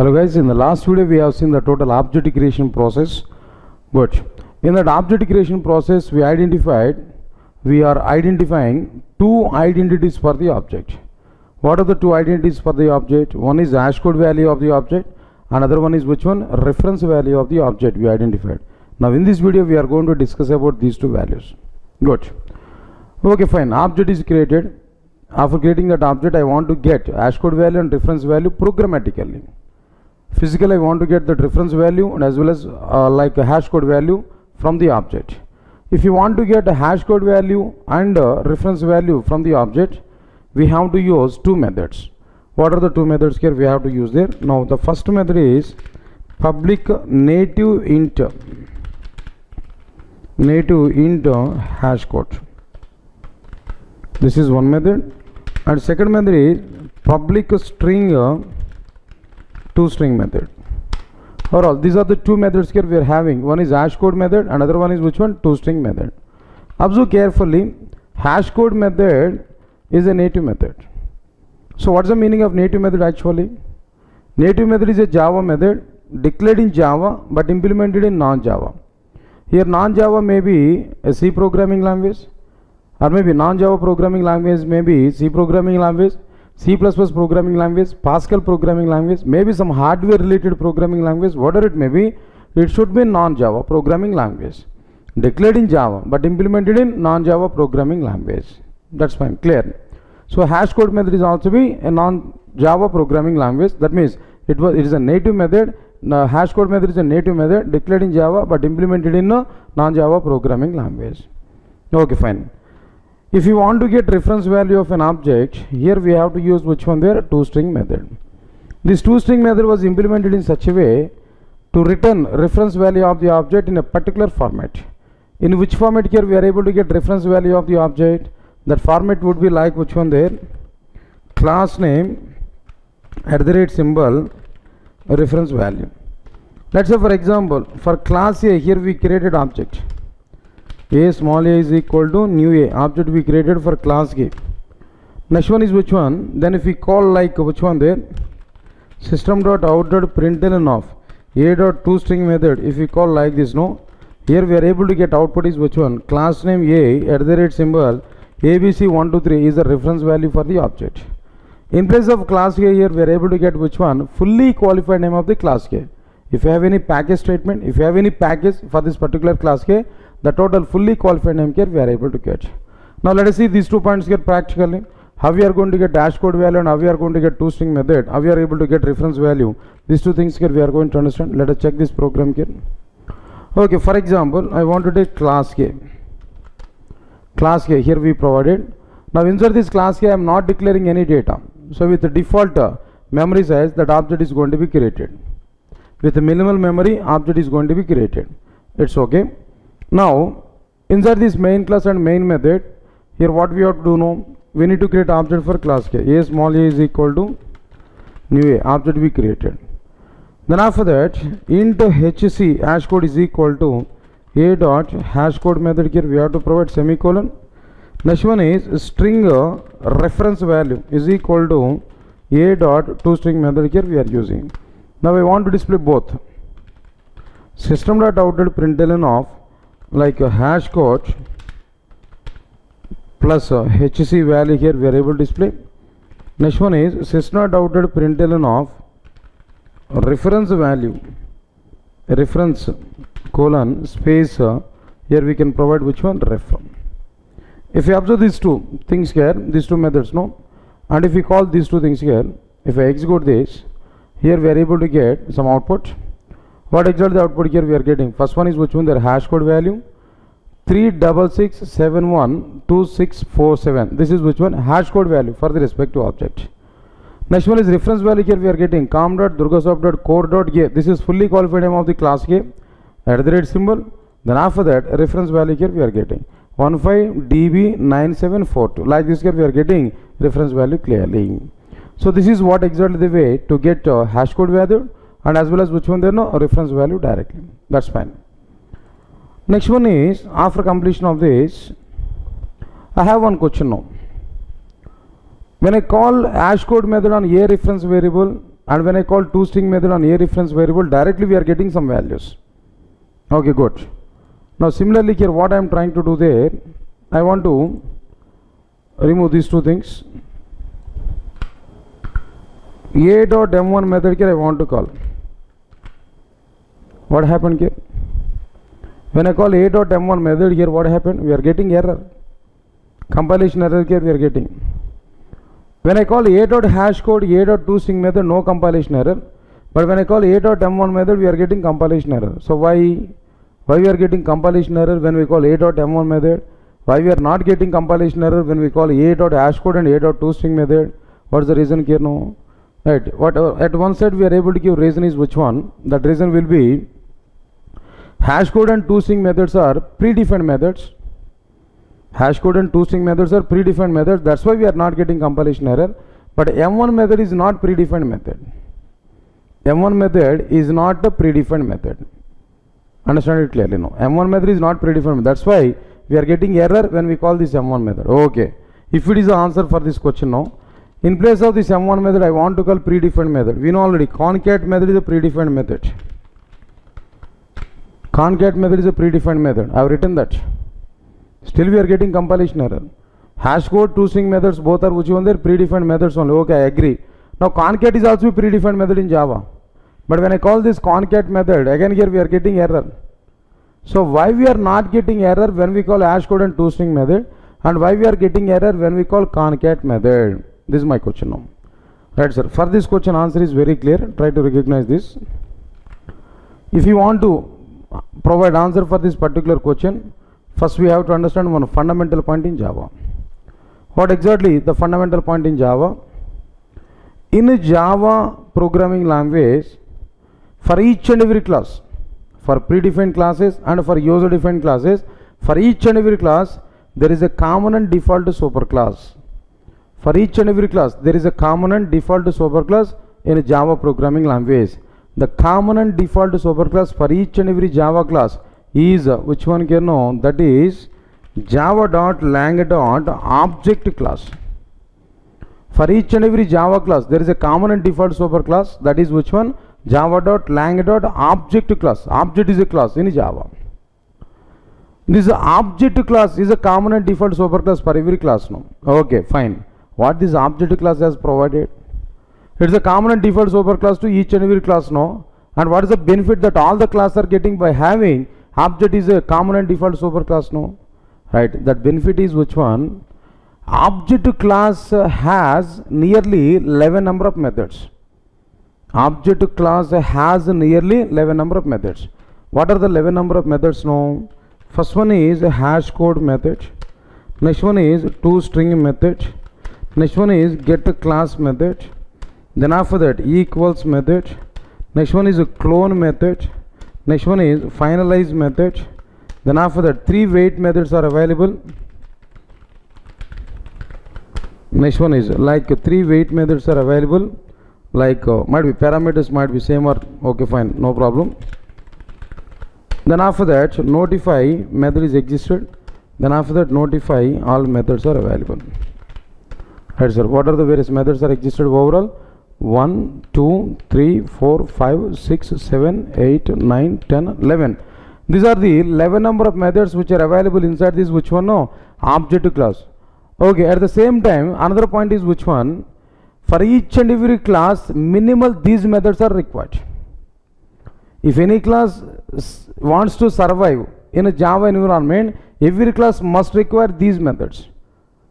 Hello guys, in the last video we have seen the total object creation process. But in that object creation process we are identifying two identities for the object. What are the two identities for the object? One is hash code value of the object, another one is which one? Reference value of the object we identified. Now in this video we are going to discuss about these two values. Good. Okay, fine. Object is created. After creating that object, I want to get hash code value and reference value programmatically. Physically, I want to get the reference value and as well as like a hash code value from the object. If you want to get a hash code value and reference value from the object, we have to use two methods. What are the two methods here we have to use there? Now, the first method is public native int hash code. This is one method, and second method is public string toString method. Alright, these are the two methods here we are having. One is hash code method, another one is which one? toString method. Observe carefully. Hash code method is a native method. So what's the meaning of native method actually? Native method is a Java method declared in Java but implemented in non-Java. Here non-Java may be a C programming language, or maybe non-Java programming language, maybe C programming language, C++ programming language, Pascal programming language, maybe some hardware related programming language, whatever it may be, it should be non-Java programming language. Declared in Java but implemented in non-Java programming language. That's fine, clear. So hash code method is also be a non-Java programming language. That means it is a native method. Hash code method is a native method declared in Java but implemented in a non-Java programming language. Okay, fine. If you want to get reference value of an object, here we have to use which one there? toString method. This toString method was implemented in such a way to return reference value of the object in a particular format. In which format here we are able to get reference value of the object? That format would be like which one there? Class name @ reference value. Let's say for example, for class A, here we created object. A small a is equal to new a, object we created for class A. Next one is which one? Then if we call like which one there? System.out.println of a.toString method. If we call like this, no? Here we are able to get output is which one? Class name a @ abc123 is the reference value for the object. In place of class A, here we are able to get which one? Fully qualified name of the class A. If you have any package statement, if you have any package for this particular class A, the total fully qualified name here we are able to get. Now let us see these 2 points here practically. How we are going to get hash code value and how we are going to get toString method, how we are able to get reference value. These two things here we are going to understand. Let us check this program here. Okay, for example, I want to take class A. Class A here we provided. Now inside this class A I am not declaring any data. So with the default memory size, that object is going to be created. With the minimal memory, object is going to be created. It's okay. Now inside this main class and main method, here what we have to do now? We need to create object for class K. A small a is equal to new a, object we created. Then after that, int hc hash code is equal to a dot hash code method. Here we have to provide semicolon. Next one is string reference value is equal to a dot toString method. Here we are using. Now we want to display both. System.out.println of like a hash code plus hc value. Here we are able to display. Next one is system.out.println of reference value, reference colon space. Here we can provide which one? Ref. If you observe these two things here, these two methods, no, and if we call these two things here, if I execute this, here we are able to get some output. What exactly the output here we are getting? First one is which one? Their hash code value 366712647. This is which one? Hash code value for the respective object. Next one is reference value. Here we are getting com.durgasoft.core.a. This is fully qualified name of the class A @ symbol. Then after that, reference value here we are getting 15db9742. Like this here we are getting reference value clearly. So this is what exactly the way to get hash code value and as well as which one there no reference value directly. That's fine. Next one is after completion of this, I have one question now. When I call hash code method on a reference variable and when I call toString method on a reference variable, directly we are getting some values. Okay, good. Now similarly here what I am trying to do there, I want to remove these two things. A.m1 method here I want to call. What happened here? When I call A.m1 method here, what happened? We are getting error. Compilation error here we are getting. When I call A.hashcode, A.toString method, no compilation error. But when I call A.m1 method, we are getting compilation error. So why we are getting compilation error when we call A.m1 method? Why we are not getting compilation error when we call A.hashcode and A.toString method? What is the reason here? No. Right. What at one side we are able to give reason is which one? That reason will be hashcode and toString methods are predefined methods. Hashcode and toString methods are predefined methods. That's why we are not getting compilation error. But M1 method is not predefined method. M1 method is not the predefined method. Understand it clearly? No. M1 method is not predefined. That's why we are getting error when we call this M1 method. Okay. If it is the answer for this question, no. In place of this M1 method, I want to call predefined method. We know already concat method is a predefined method. Concat method is a predefined method. I have written that. Still we are getting compilation error. Hashcode, toString methods both are which one? They are predefined methods only. Okay, I agree. Now concat is also a predefined method in Java. But when I call this concat method, again here we are getting error. So why we are not getting error when we call hashcode and toString method, and why we are getting error when we call concat method? This is my question now. Right, sir. For this question, answer is very clear. Try to recognize this. If you want to provide answer for this particular question, first we have to understand one fundamental point in Java. What exactly the fundamental point in Java? In a Java programming language, for each and every class, for predefined classes and for user defined classes, for each and every class, there is a common and default superclass. For each and every class, there is a common and default superclass in a Java programming language. The common and default superclass for each and every Java class is which one can know? That is java.lang.object class. For each and every Java class, there is a common and default superclass. That is which one? Java.lang.object class. Object is a class in Java. This object class is a common and default superclass for every class. No. Okay, fine. What this object class has provided? It is a common and default superclass to each and every class. No. And what is the benefit that all the classes are getting by having object is a common and default superclass? No. Right. That benefit is which one? Object class has nearly 11 number of methods. Object class has nearly 11 number of methods. What are the 11 number of methods? No. First one is a hashcode method. Next one is toString method. Next one is getClass method. Then after that equals method. Next one is a clone method. Next one is finalize method. Then after that 3 wait methods are available. Next one is like 3 wait methods are available. Like might be parameters might be same or okay, fine, no problem. Then after that notify method is existed. Then after that notify all methods are available. Right, sir. What are the various methods are existed overall? 1, 2, 3, 4, 5, 6, 7, 8, 9, 10, 11. These are the 11 number of methods which are available inside this which one? No, object class. Okay, at the same time another point is which one? For each and every class minimal these methods are required. If any class wants to survive in a Java environment, every class must require these methods.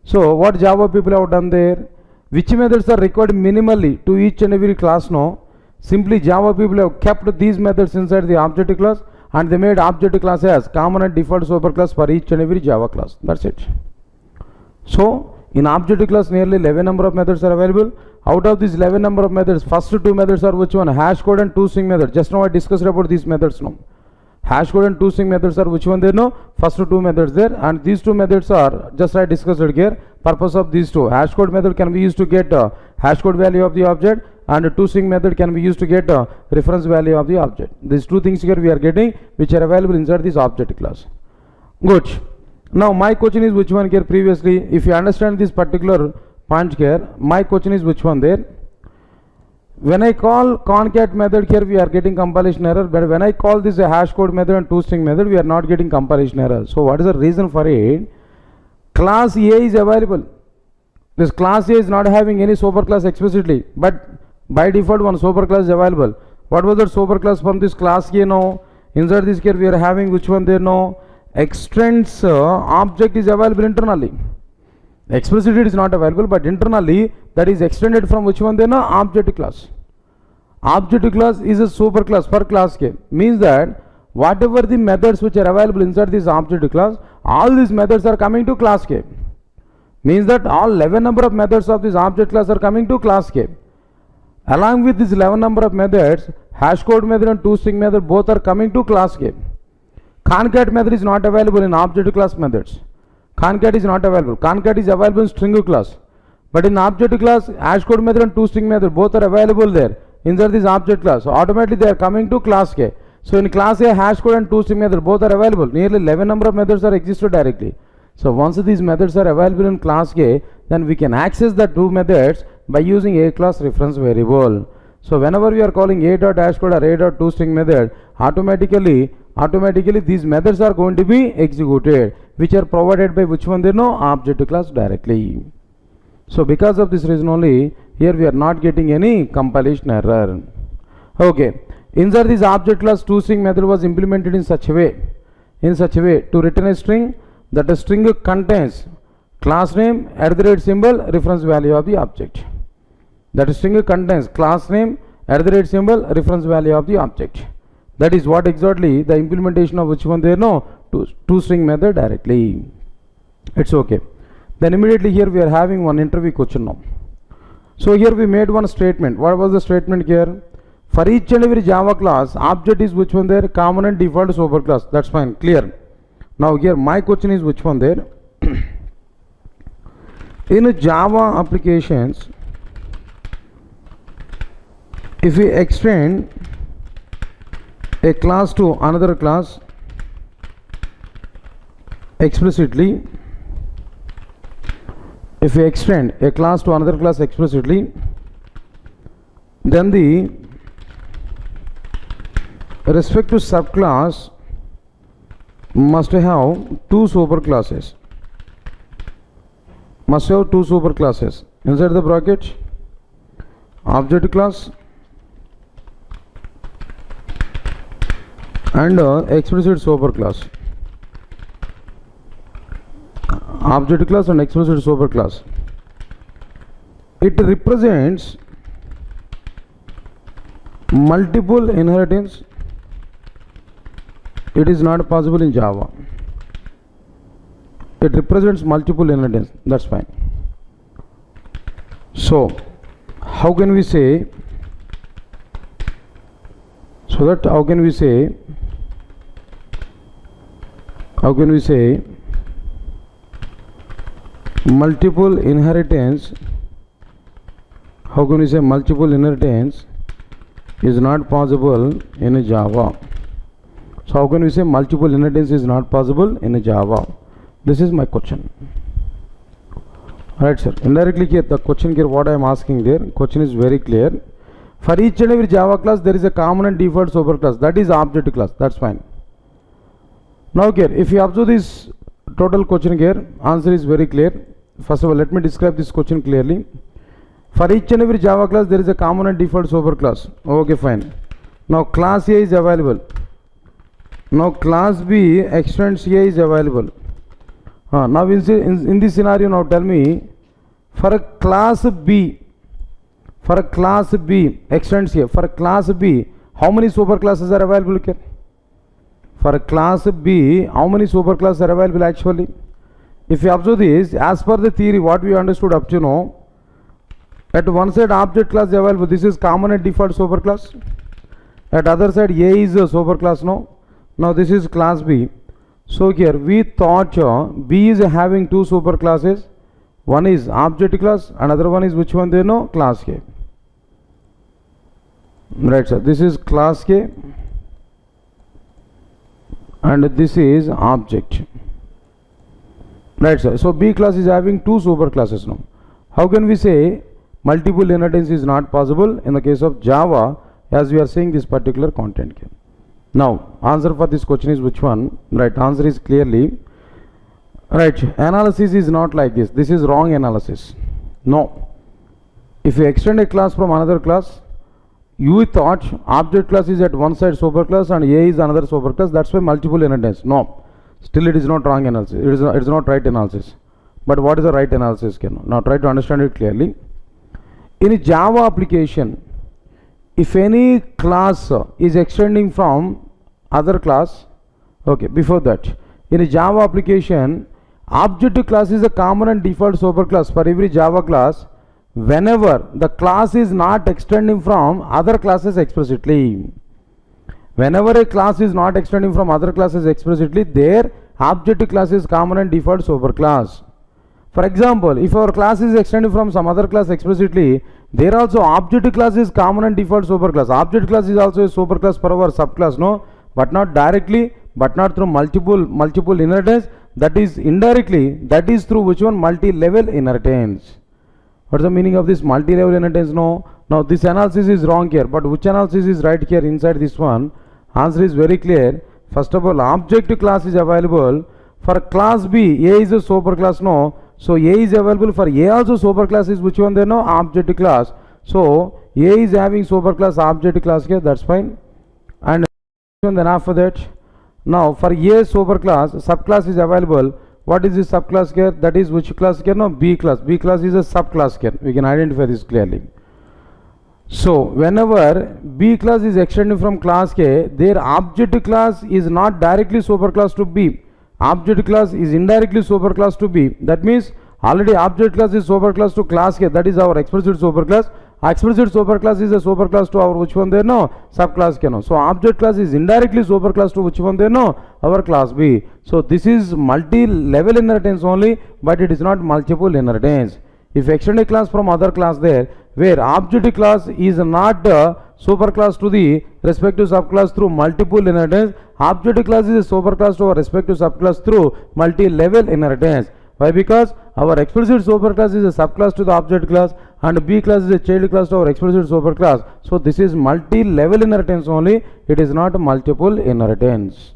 So what Java people have done there? Which methods are required minimally to each and every class? No. Simply Java people have kept these methods inside the object class and they made object class as common and default superclass for each and every Java class. That's it. So in object class nearly 11 number of methods are available. Out of these 11 number of methods, first 2 methods are which one? Hashcode and toString method. Just now I discussed about these methods. No. Hashcode and toString methods are which one there? No. First 2 methods there, and these 2 methods are just I discussed it here. Purpose of these 2. Hashcode method can be used to get hashcode value of the object, and toString method can be used to get reference value of the object. These 2 things here we are getting which are available inside this object class. Good. Now my question is which one here previously? If you understand this particular point here, my question is which one there? When I call concat method here, we are getting compilation error, but when I call this a hash code method and toString method, we are not getting compilation error. So what is the reason for it? Class A is available. This class A is not having any superclass explicitly, but by default one superclass is available. What was that superclass from this class A now? Inside this here we are having which one there now? Extends object is available internally. Explicitly it is not available, but internally that is extended from which one there now? Object class. Object class is a superclass for class K. Means that whatever the methods which are available inside this object class, all these methods are coming to class K. Means that all 11 number of methods of this object class are coming to class K. Along with this 11 number of methods, hash code method and toString method both are coming to class K. Concat method is not available in object class methods. Concat is not available. Concat is available in string class. But in object class, hash code method and toString method both are available there inside this object class. So automatically they are coming to class K. So in class A, hash code and toString method both are available. Nearly 11 number of methods are existed directly. So once these methods are available in class K, then we can access the two methods by using a class reference variable. So whenever we are calling a.hashcode or a.toString method, automatically these methods are going to be executed, which are provided by which one? There no object class directly. So because of this reason only, here we are not getting any compilation error. Okay, inside this object class toString method was implemented in such a way to return a string, that a string contains class name, @ reference value of the object. That string contains class name, @ reference value of the object. That is what exactly the implementation of which one there no toString method directly. It's okay. Then immediately here we are having one interview question now. So here we made one statement. What was the statement here? For each and every Java class, object is which one there? Common and default superclass. That's fine, clear. Now here my question is which one there? In Java applications, if we extend a class to another class explicitly, if we extend a class to another class explicitly, then the respective subclass must have two superclasses. Inside the bracket, object class and explicit superclass. Object class and explicit superclass. It represents multiple inheritance. It is not possible in Java. It represents multiple inheritance. That's fine. So how can we say? Multiple inheritance? How can we say multiple inheritance is not possible in Java? So how can we say multiple inheritance is not possible in Java? This is my question. Alright sir, indirectly here the question here what I am asking there, question is very clear. For each and every Java class there is a common and default superclass, that is object class. That's fine. Now here if you observe this total question here, answer is very clear. First of all, let me describe this question clearly. For each and every Java class there is a common and default superclass. Okay, fine. Now class A is available. Now class B extends A is available. Now in this scenario, now tell me, for a class B extends here, for a class B, how many superclasses are available here? For a class B, how many superclasses are available actually? If you observe this, as per the theory, what we understood up to now, at one side object class is available, this is common and default superclass. At other side A is a superclass now. Now this is class B. So here we thought B is having two superclasses. One is object class, another one is which one they know? Class K. Right sir, this is class K and this is object. Right sir, so B class is having two superclasses now. How can we say multiple inheritance is not possible in the case of Java, as we are seeing this particular content here. Now, answer for this question is which one? Right, answer is clearly, right, analysis is not like this. This is wrong analysis. No. If you extend a class from another class, you thought object class is at one side superclass and A is another superclass, that's why multiple inheritance. No. Still it is not wrong analysis. It is not right analysis. But what is the right analysis? Now try to understand it clearly. In a Java application, if any class is extending from other class, okay, before that, in a Java application, object class is a common and default superclass for every Java class whenever the class is not extending from other classes explicitly. Whenever a class is not extending from other classes explicitly, their object class is common and default superclass. For example, if our class is extending from some other class explicitly, there also object class is common and default superclass. Object class is also a superclass for our subclass, no? But not directly, but not through multiple inheritance. That is indirectly, that is through which one? Multi-level inheritance. What is the meaning of this multi-level inheritance? No. Now this analysis is wrong here, but which analysis is right here inside this one? Answer is very clear. First of all, object class is available for class B. A is a superclass, no. So A is available for A also. Superclass is which one there? No, object class. So A is having superclass object class here, that's fine. And then after that, now for A superclass, subclass is available. What is this subclass here? That is which class here? No, B class. B class is a subclass here. We can identify this clearly. So whenever B class is extending from class K, their object class is not directly superclass to B. Object class is indirectly superclass to B. That means already object class is superclass to class K. That is our explicit superclass. Explicit superclass is a superclass to our which one there? No, subclass K. No. So object class is indirectly superclass to which one there? No, our class B. So this is multi-level inheritance only, but it is not multiple inheritance. If extend a class from other class there, where object class is not superclass to the respective subclass through multiple inheritance, object class is a superclass to our respective subclass through multi-level inheritance. Why? Because our explicit superclass is a subclass to the object class and B class is a child class to our explicit superclass. So this is multi-level inheritance only, it is not multiple inheritance.